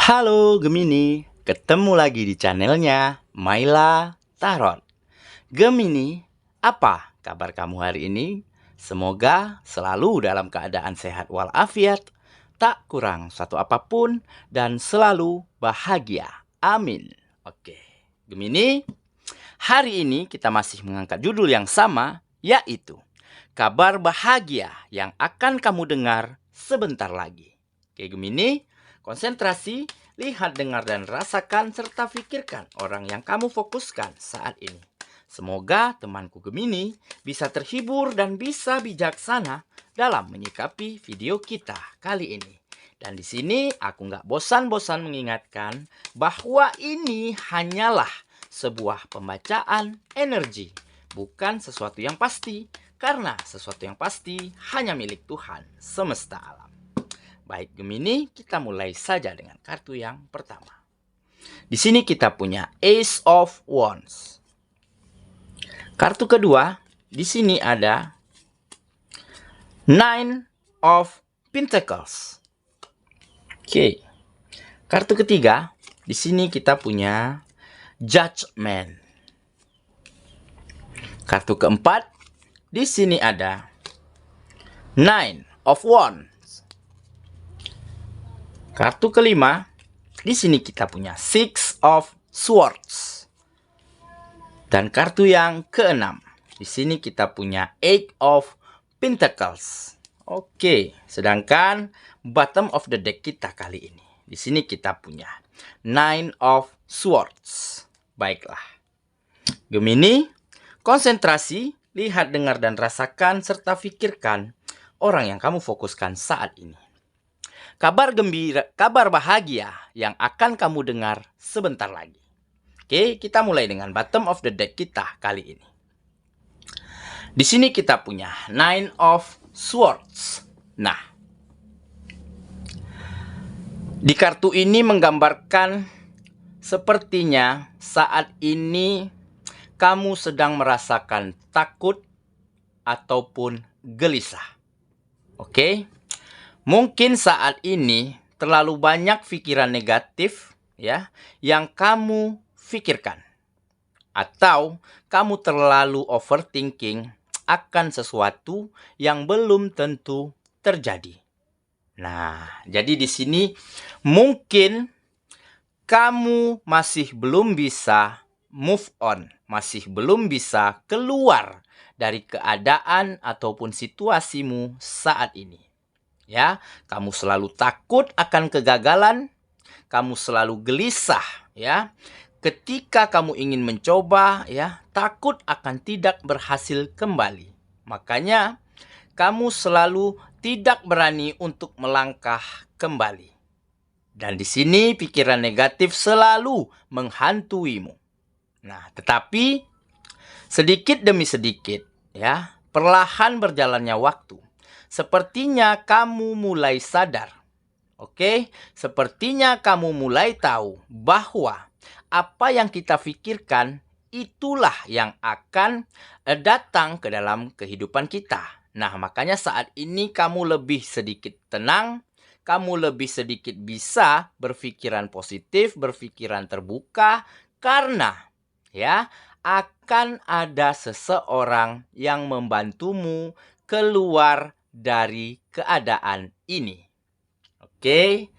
Halo Gemini, ketemu lagi di channelnya Maila Tarot. Gemini, apa kabar kamu hari ini? Semoga selalu dalam keadaan sehat walafiat, tak kurang satu apapun, dan selalu bahagia. Amin. Oke, Gemini, hari ini kita masih mengangkat judul yang sama, yaitu kabar bahagia yang akan kamu dengar sebentar lagi. Oke Gemini, konsentrasi, lihat, dengar, dan rasakan, serta pikirkan orang yang kamu fokuskan saat ini. Semoga temanku Gemini bisa terhibur dan bisa bijaksana dalam menyikapi video kita kali ini. Dan di sini aku nggak bosan-bosan mengingatkan bahwa ini hanyalah sebuah pembacaan energi, bukan sesuatu yang pasti, karena sesuatu yang pasti hanya milik Tuhan semesta alam. Baik Gemini, kita mulai saja dengan kartu yang pertama. Di sini kita punya Ace of Wands. Kartu kedua, di sini ada Nine of Pentacles. Oke. Kartu ketiga, di sini kita punya Judgment. Kartu keempat, di sini ada Nine of Wands. Kartu kelima, di sini kita punya Six of Swords. Dan kartu yang keenam, di sini kita punya Eight of Pentacles. Oke, sedangkan bottom of the deck kita kali ini, di sini kita punya Nine of Swords. Baiklah, Gemini, konsentrasi, lihat, dengar, dan rasakan, serta pikirkan orang yang kamu fokuskan saat ini. Kabar gembira, kabar bahagia yang akan kamu dengar sebentar lagi. Oke, kita mulai dengan bottom of the deck kita kali ini. Di sini kita punya Nine of Swords. Nah, di kartu ini menggambarkan sepertinya saat ini kamu sedang merasakan takut ataupun gelisah. Oke? Mungkin saat ini terlalu banyak pikiran negatif ya yang kamu pikirkan. Atau kamu terlalu overthinking akan sesuatu yang belum tentu terjadi. Nah, jadi di sini mungkin kamu masih belum bisa move on, masih belum bisa keluar dari keadaan ataupun situasimu saat ini. Ya, kamu selalu takut akan kegagalan, kamu selalu gelisah, ya. Ketika kamu ingin mencoba, ya, takut akan tidak berhasil kembali. Makanya, kamu selalu tidak berani untuk melangkah kembali. Dan di sini pikiran negatif selalu menghantuimu. Nah, tetapi sedikit demi sedikit, ya, perlahan berjalannya waktu. Sepertinya kamu mulai sadar. Oke, sepertinya kamu mulai tahu bahwa apa yang kita pikirkan itulah yang akan datang ke dalam kehidupan kita. Nah, makanya saat ini kamu lebih sedikit tenang, kamu lebih sedikit bisa berpikiran positif, berpikiran terbuka, karena ya akan ada seseorang yang membantumu keluar dari keadaan ini. Oke,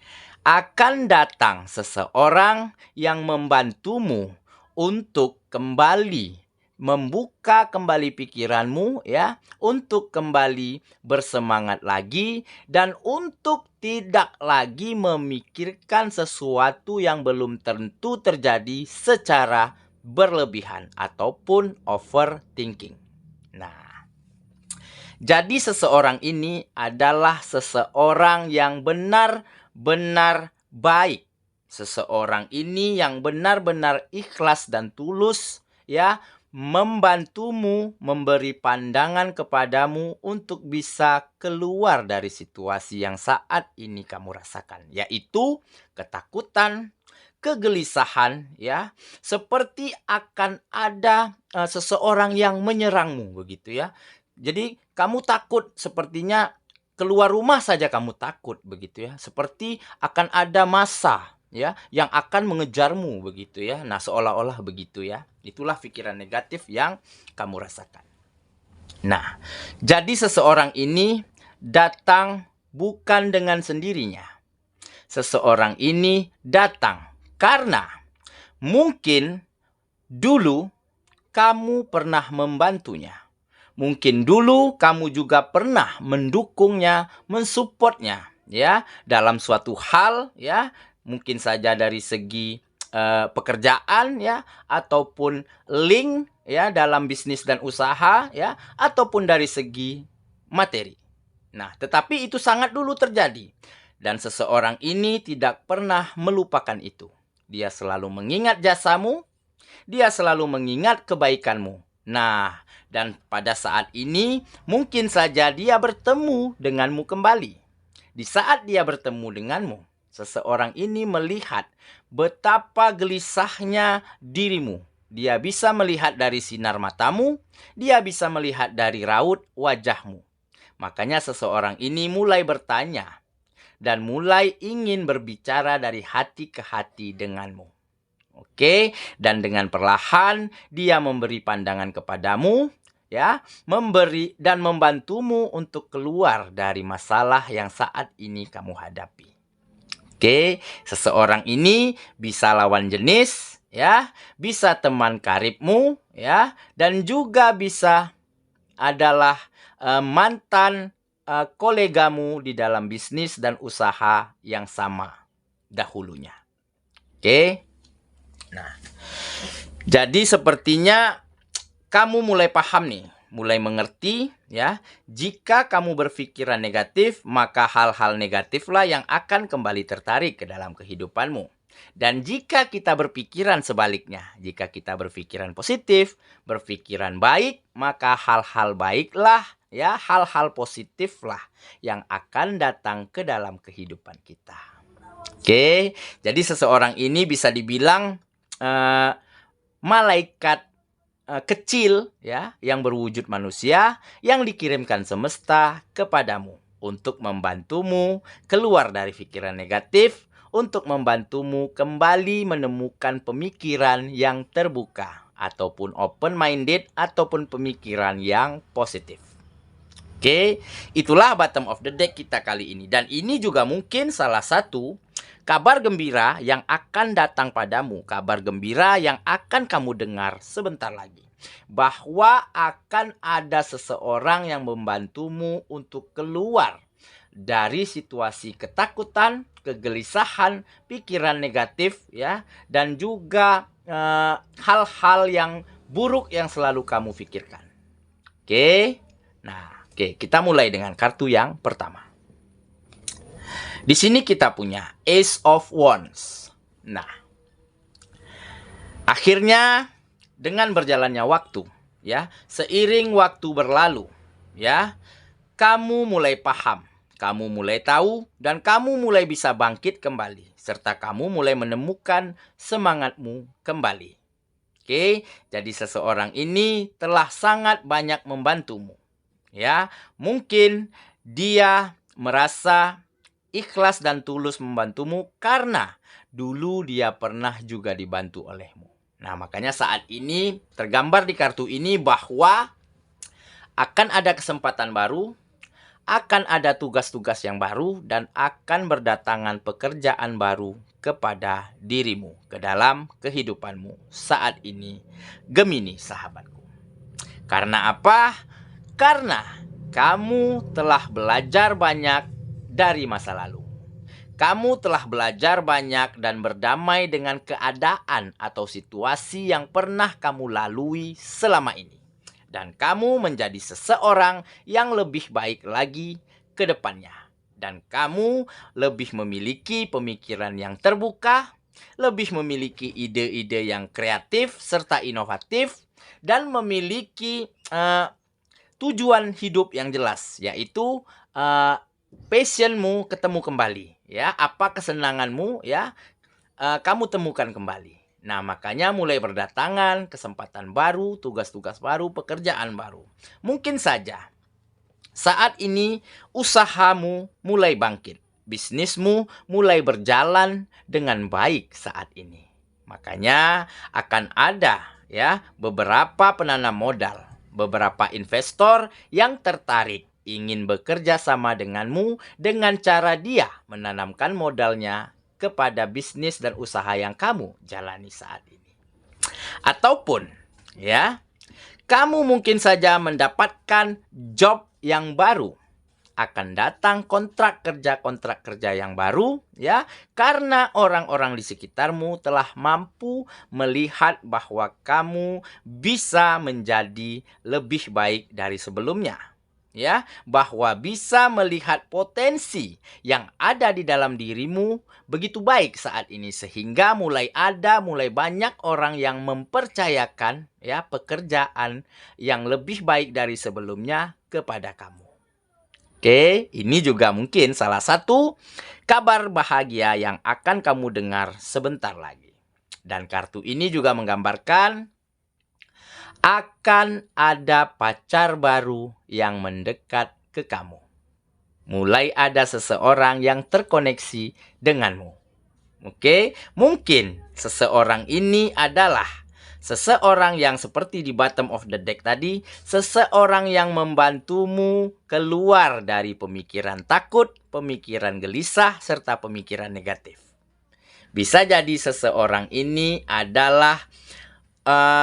akan datang seseorang yang membantumu untuk kembali membuka kembali pikiranmu ya, untuk kembali bersemangat lagi dan untuk tidak lagi memikirkan sesuatu yang belum tentu terjadi secara berlebihan ataupun overthinking. Nah, jadi seseorang ini adalah seseorang yang benar-benar baik. Seseorang ini yang benar-benar ikhlas dan tulus ya, membantumu, memberi pandangan kepadamu untuk bisa keluar dari situasi yang saat ini kamu rasakan, yaitu ketakutan, kegelisahan ya, seperti akan ada seseorang yang menyerangmu begitu ya. Jadi kamu takut, sepertinya keluar rumah saja kamu takut begitu ya. Seperti akan ada massa ya yang akan mengejarmu begitu ya. Nah, seolah-olah begitu ya. Itulah pikiran negatif yang kamu rasakan. Nah, jadi seseorang ini datang bukan dengan sendirinya. Seseorang ini datang karena mungkin dulu kamu pernah membantunya. Mungkin dulu kamu juga pernah mendukungnya, mensupportnya, ya, dalam suatu hal, ya, mungkin saja dari segi pekerjaan, ya, ataupun link, ya, dalam bisnis dan usaha, ya, ataupun dari segi materi. Nah, tetapi itu sangat dulu terjadi. Dan seseorang ini tidak pernah melupakan itu. Dia selalu mengingat jasamu, dia selalu mengingat kebaikanmu. Nah, dan pada saat ini mungkin saja dia bertemu denganmu kembali. Di saat dia bertemu denganmu, seseorang ini melihat betapa gelisahnya dirimu. Dia bisa melihat dari sinar matamu, dia bisa melihat dari raut wajahmu. Makanya seseorang ini mulai bertanya dan mulai ingin berbicara dari hati ke hati denganmu. Oke, dan dengan perlahan dia memberi pandangan kepadamu, ya, memberi dan membantumu untuk keluar dari masalah yang saat ini kamu hadapi. Oke, seseorang ini bisa lawan jenis, ya, bisa teman karibmu, ya, dan juga bisa adalah mantan kolegamu di dalam bisnis dan usaha yang sama dahulunya. Oke. Nah, jadi sepertinya kamu mulai paham nih, mulai mengerti ya. Jika kamu berpikiran negatif, maka hal-hal negatiflah yang akan kembali tertarik ke dalam kehidupanmu. Dan jika kita berpikiran sebaliknya, jika kita berpikiran positif, berpikiran baik, maka hal-hal baiklah ya, hal-hal positiflah yang akan datang ke dalam kehidupan kita. Oke, jadi seseorang ini bisa dibilang malaikat kecil ya yang berwujud manusia yang dikirimkan semesta kepadamu untuk membantumu keluar dari pikiran negatif, untuk membantumu kembali menemukan pemikiran yang terbuka ataupun open minded ataupun pemikiran yang positif. Oke, itulah bottom of the deck kita kali ini, dan ini juga mungkin salah satu kabar gembira yang akan datang padamu, kabar gembira yang akan kamu dengar sebentar lagi. Bahwa akan ada seseorang yang membantumu untuk keluar dari situasi ketakutan, kegelisahan, pikiran negatif ya, dan juga hal-hal yang buruk yang selalu kamu pikirkan. Oke. Nah, kita mulai dengan kartu yang pertama. Di sini kita punya Ace of Wands. Nah, akhirnya dengan berjalannya waktu, ya, seiring waktu berlalu, ya, kamu mulai paham, kamu mulai tahu, dan kamu mulai bisa bangkit kembali, serta kamu mulai menemukan semangatmu kembali. Oke, jadi seseorang ini telah sangat banyak membantumu, ya. Mungkin dia merasa ikhlas dan tulus membantumu karena dulu dia pernah juga dibantu olehmu. Nah, makanya saat ini tergambar di kartu ini bahwa akan ada kesempatan baru, akan ada tugas-tugas yang baru, dan akan berdatangan pekerjaan baru kepada dirimu, ke dalam kehidupanmu saat ini, Gemini sahabatku. Karena apa? Karena kamu telah belajar banyak dari masa lalu. Kamu telah belajar banyak dan berdamai dengan keadaan atau situasi yang pernah kamu lalui selama ini. Dan kamu menjadi seseorang yang lebih baik lagi ke depannya. Dan kamu lebih memiliki pemikiran yang terbuka, lebih memiliki ide-ide yang kreatif serta inovatif, dan memiliki tujuan hidup yang jelas, yaitu passionmu ketemu kembali, ya, apa kesenanganmu, ya, kamu temukan kembali. Nah, makanya mulai berdatangan kesempatan baru, tugas-tugas baru, pekerjaan baru. Mungkin saja saat ini usahamu mulai bangkit, bisnismu mulai berjalan dengan baik saat ini. Makanya akan ada ya beberapa penanam modal, beberapa investor yang tertarik ingin bekerja sama denganmu dengan cara dia menanamkan modalnya kepada bisnis dan usaha yang kamu jalani saat ini. Ataupun ya, kamu mungkin saja mendapatkan job yang baru. Akan datang kontrak kerja yang baru ya, karena orang-orang di sekitarmu telah mampu melihat bahwa kamu bisa menjadi lebih baik dari sebelumnya. Ya, bahwa bisa melihat potensi yang ada di dalam dirimu begitu baik saat ini sehingga mulai banyak orang yang mempercayakan ya pekerjaan yang lebih baik dari sebelumnya kepada kamu. Oke, ini juga mungkin salah satu kabar bahagia yang akan kamu dengar sebentar lagi. Dan kartu ini juga menggambarkan akan ada pacar baru yang mendekat ke kamu. Mulai ada seseorang yang terkoneksi denganmu. Oke, mungkin seseorang ini adalah seseorang yang seperti di bottom of the deck tadi, seseorang yang membantumu keluar dari pemikiran takut, pemikiran gelisah, serta pemikiran negatif. Bisa jadi seseorang ini adalah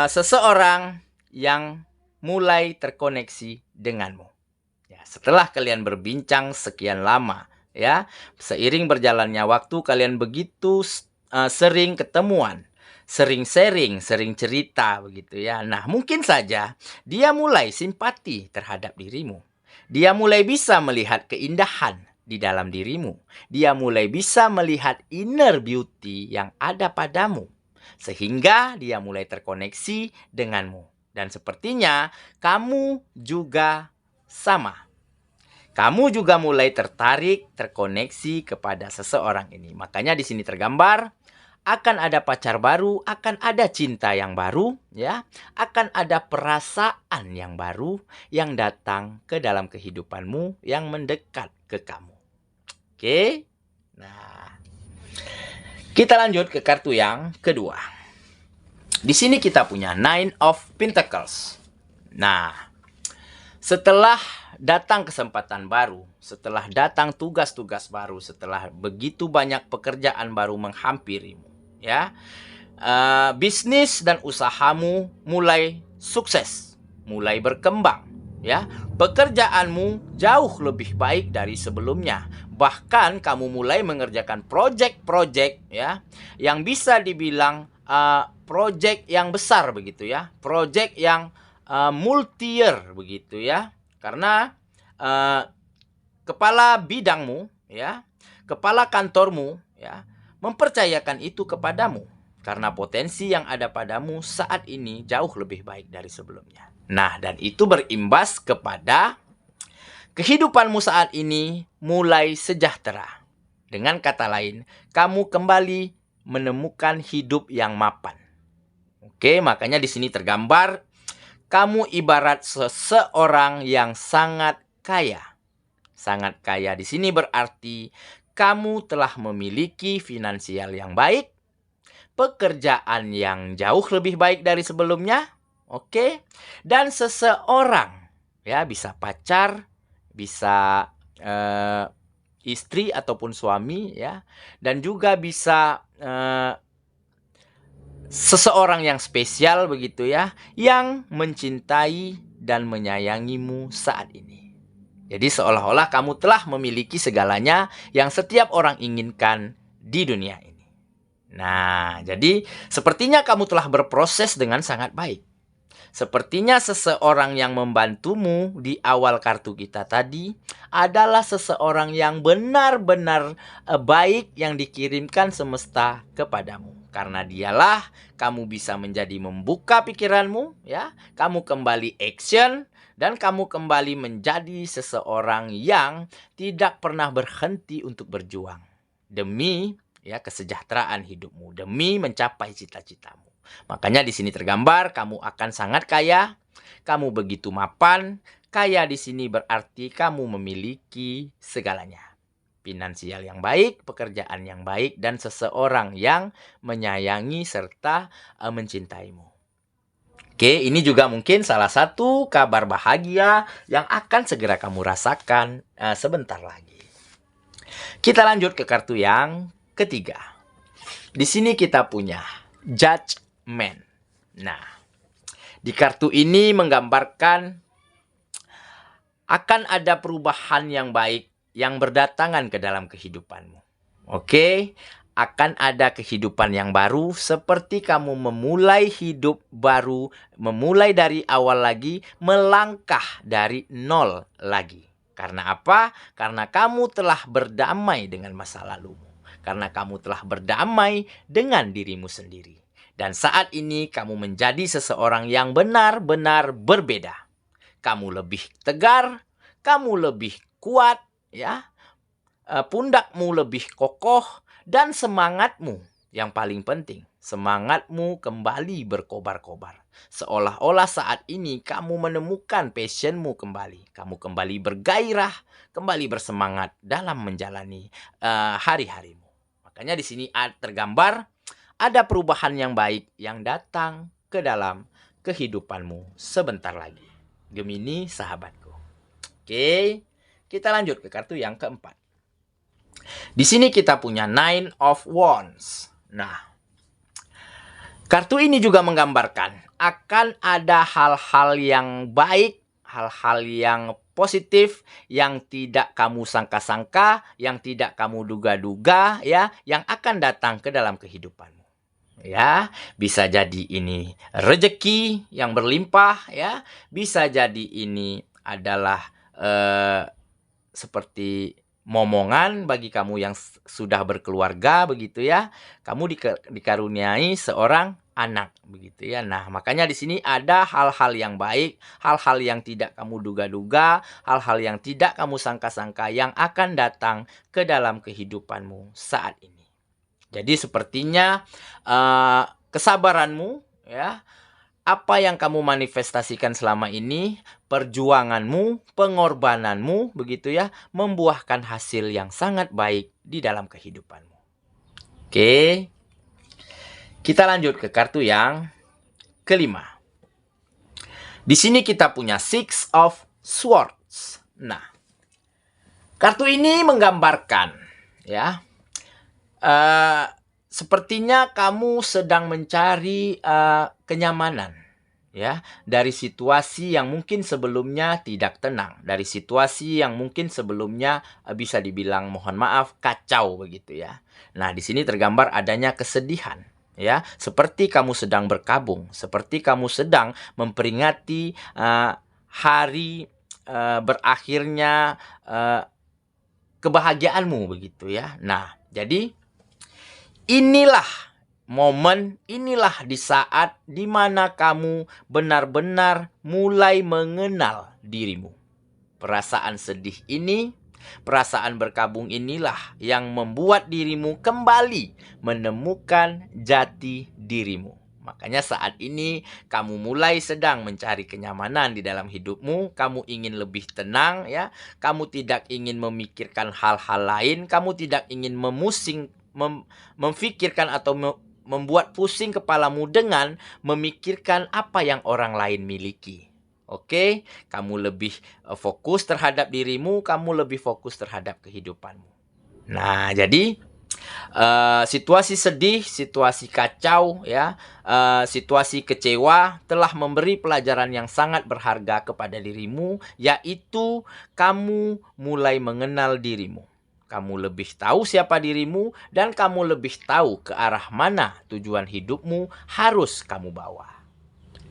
seseorang yang mulai terkoneksi denganmu. Ya, setelah kalian berbincang sekian lama, ya, seiring berjalannya waktu kalian begitu sering ketemuan, sering sharing, sering cerita begitu ya. Nah, mungkin saja dia mulai simpati terhadap dirimu. Dia mulai bisa melihat keindahan di dalam dirimu. Dia mulai bisa melihat inner beauty yang ada padamu. Sehingga dia mulai terkoneksi denganmu. Dan sepertinya kamu juga sama. Kamu juga mulai tertarik, terkoneksi kepada seseorang ini. Makanya di sini tergambar akan ada pacar baru, akan ada cinta yang baru, ya, akan ada perasaan yang baru yang datang ke dalam kehidupanmu yang mendekat ke kamu. Oke, nah kita lanjut ke kartu yang kedua. Di sini kita punya Nine of Pentacles. Nah, setelah datang kesempatan baru, setelah datang tugas-tugas baru, setelah begitu banyak pekerjaan baru menghampirimu, ya, bisnis dan usahamu mulai sukses, mulai berkembang, ya, pekerjaanmu jauh lebih baik dari sebelumnya. Bahkan kamu mulai mengerjakan project-project, ya, yang bisa dibilang project yang besar begitu ya, project yang multi-year begitu ya, karena kepala bidangmu ya, kepala kantormu ya, mempercayakan itu kepadamu karena potensi yang ada padamu saat ini jauh lebih baik dari sebelumnya. Nah, dan itu berimbas kepada kehidupanmu saat ini mulai sejahtera. Dengan kata lain, kamu kembali menemukan hidup yang mapan. Oke, makanya di sini tergambar kamu ibarat seseorang yang sangat kaya. Sangat kaya di sini berarti kamu telah memiliki finansial yang baik, pekerjaan yang jauh lebih baik dari sebelumnya, oke? Dan seseorang ya bisa pacar, bisa istri ataupun suami ya, dan juga bisa seseorang yang spesial begitu ya, yang mencintai dan menyayangimu saat ini. Jadi seolah-olah kamu telah memiliki segalanya yang setiap orang inginkan di dunia ini. Nah, jadi sepertinya kamu telah berproses dengan sangat baik. Sepertinya seseorang yang membantumu di awal kartu kita tadi adalah seseorang yang benar-benar baik yang dikirimkan semesta kepadamu. Karena dialah kamu bisa menjadi membuka pikiranmu, ya. Kamu kembali action dan kamu kembali menjadi seseorang yang tidak pernah berhenti untuk berjuang demi ya kesejahteraan hidupmu, demi mencapai cita-citamu. Makanya di sini tergambar kamu akan sangat kaya, kamu begitu mapan. Kaya di sini berarti kamu memiliki segalanya. finansial yang baik, pekerjaan yang baik, dan seseorang yang menyayangi serta mencintaimu. Oke, ini juga mungkin salah satu kabar bahagia yang akan segera kamu rasakan sebentar lagi. Kita lanjut ke kartu yang ketiga. Di sini kita punya Judgment. Nah, di kartu ini menggambarkan akan ada perubahan yang baik yang berdatangan ke dalam kehidupanmu. Oke, akan ada kehidupan yang baru seperti kamu memulai hidup baru, memulai dari awal lagi, melangkah dari nol lagi. Karena apa? Karena kamu telah berdamai dengan masa lalumu. Karena kamu telah berdamai dengan dirimu sendiri. Dan saat ini kamu menjadi seseorang yang benar-benar berbeda. Kamu lebih tegar, kamu lebih kuat, ya. Pundakmu lebih kokoh, dan semangatmu yang paling penting, semangatmu kembali berkobar-kobar. Seolah-olah saat ini kamu menemukan passionmu kembali. Kamu kembali bergairah, kembali bersemangat dalam menjalani hari-harimu. Makanya di sini tergambar ada perubahan yang baik yang datang ke dalam kehidupanmu sebentar lagi. Gemini sahabatku. Oke, kita lanjut ke kartu yang keempat. Di sini kita punya Nine of Wands. Nah, kartu ini juga menggambarkan akan ada hal-hal yang baik, hal-hal yang positif yang tidak kamu sangka-sangka, yang tidak kamu duga-duga, ya, yang akan datang ke dalam kehidupanmu. Ya, bisa jadi ini rezeki yang berlimpah, ya, bisa jadi ini adalah seperti momongan bagi kamu yang sudah berkeluarga, begitu ya. Kamu dikaruniai seorang anak, begitu ya. Nah, makanya di sini ada hal-hal yang baik, hal-hal yang tidak kamu duga-duga, hal-hal yang tidak kamu sangka-sangka yang akan datang ke dalam kehidupanmu saat ini. Jadi sepertinya kesabaranmu, ya, apa yang kamu manifestasikan selama ini, perjuanganmu, pengorbananmu, begitu ya, membuahkan hasil yang sangat baik di dalam kehidupanmu. Oke, kita lanjut ke kartu yang kelima. Di sini kita punya Six of Swords. Nah, kartu ini menggambarkan, ya, sepertinya kamu sedang mencari kenyamanan, ya, dari situasi yang mungkin sebelumnya tidak tenang, dari situasi yang mungkin sebelumnya bisa dibilang, mohon maaf, kacau, begitu ya. Nah, di sini tergambar adanya kesedihan, ya, seperti kamu sedang berkabung, seperti kamu sedang memperingati hari berakhirnya kebahagiaanmu, begitu ya. Nah, jadi inilah momen, inilah di saat di mana kamu benar-benar mulai mengenal dirimu. Perasaan sedih ini, perasaan berkabung inilah yang membuat dirimu kembali menemukan jati dirimu. Makanya saat ini kamu mulai sedang mencari kenyamanan di dalam hidupmu. Kamu ingin lebih tenang, ya. Kamu tidak ingin memikirkan hal-hal lain. Kamu tidak ingin memfikirkan atau membuat pusing kepalamu dengan memikirkan apa yang orang lain miliki. Oke, kamu lebih fokus terhadap dirimu, kamu lebih fokus terhadap kehidupanmu. Nah, jadi situasi sedih, situasi kacau, ya, situasi kecewa telah memberi pelajaran yang sangat berharga kepada dirimu, yaitu kamu mulai mengenal dirimu. Kamu lebih tahu siapa dirimu, dan kamu lebih tahu ke arah mana tujuan hidupmu harus kamu bawa.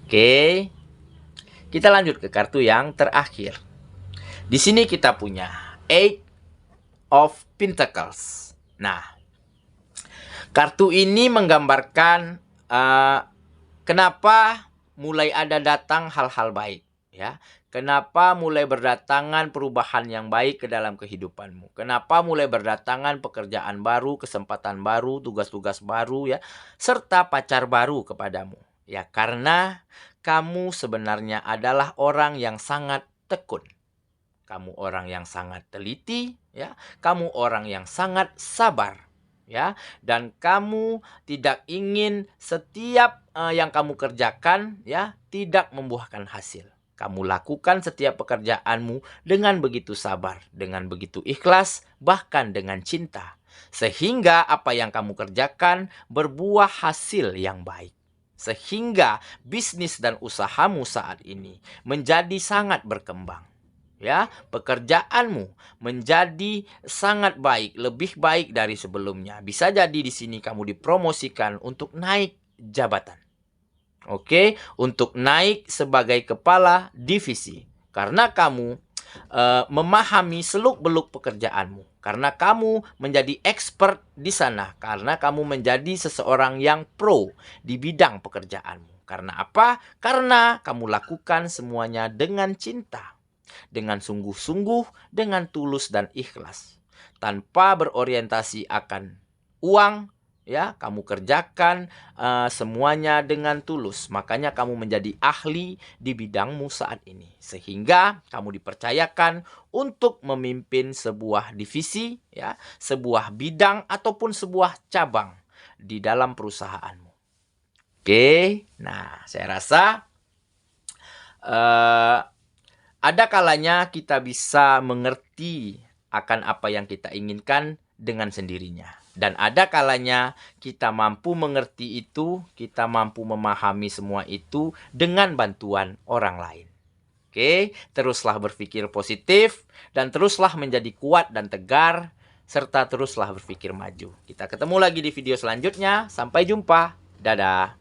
Oke, kita lanjut ke kartu yang terakhir. Di sini kita punya Eight of Pentacles. Nah, kartu ini menggambarkan kenapa mulai ada datang hal-hal baik, ya. Kenapa mulai berdatangan perubahan yang baik ke dalam kehidupanmu? Kenapa mulai berdatangan pekerjaan baru, kesempatan baru, tugas-tugas baru, ya, serta pacar baru kepadamu? Ya, karena kamu sebenarnya adalah orang yang sangat tekun. kamu orang yang sangat teliti, ya. Kamu orang yang sangat sabar, ya. Dan kamu tidak ingin setiap yang kamu kerjakan, ya, tidak membuahkan hasil. Kamu lakukan setiap pekerjaanmu dengan begitu sabar, dengan begitu ikhlas, bahkan dengan cinta. Sehingga apa yang kamu kerjakan berbuah hasil yang baik. Sehingga bisnis dan usahamu saat ini menjadi sangat berkembang. Ya, pekerjaanmu menjadi sangat baik, lebih baik dari sebelumnya. Bisa jadi di sini kamu dipromosikan untuk naik jabatan. Oke, untuk naik sebagai kepala divisi. Karena kamu memahami seluk-beluk pekerjaanmu. Karena kamu menjadi expert di sana. Karena kamu menjadi seseorang yang pro di bidang pekerjaanmu. Karena apa? Karena kamu lakukan semuanya dengan cinta. Dengan sungguh-sungguh, dengan tulus dan ikhlas. Tanpa berorientasi akan uang, ya, kamu kerjakan semuanya dengan tulus. Makanya kamu menjadi ahli di bidangmu saat ini. Sehingga kamu dipercayakan untuk memimpin sebuah divisi, ya, sebuah bidang ataupun sebuah cabang di dalam perusahaanmu. Oke, nah saya rasa ada kalanya kita bisa mengerti akan apa yang kita inginkan dengan sendirinya. Dan ada kalanya kita mampu mengerti itu, kita mampu memahami semua itu dengan bantuan orang lain. Oke, teruslah berpikir positif dan teruslah menjadi kuat dan tegar, serta teruslah berpikir maju. Kita ketemu lagi di video selanjutnya. Sampai jumpa. Dadah.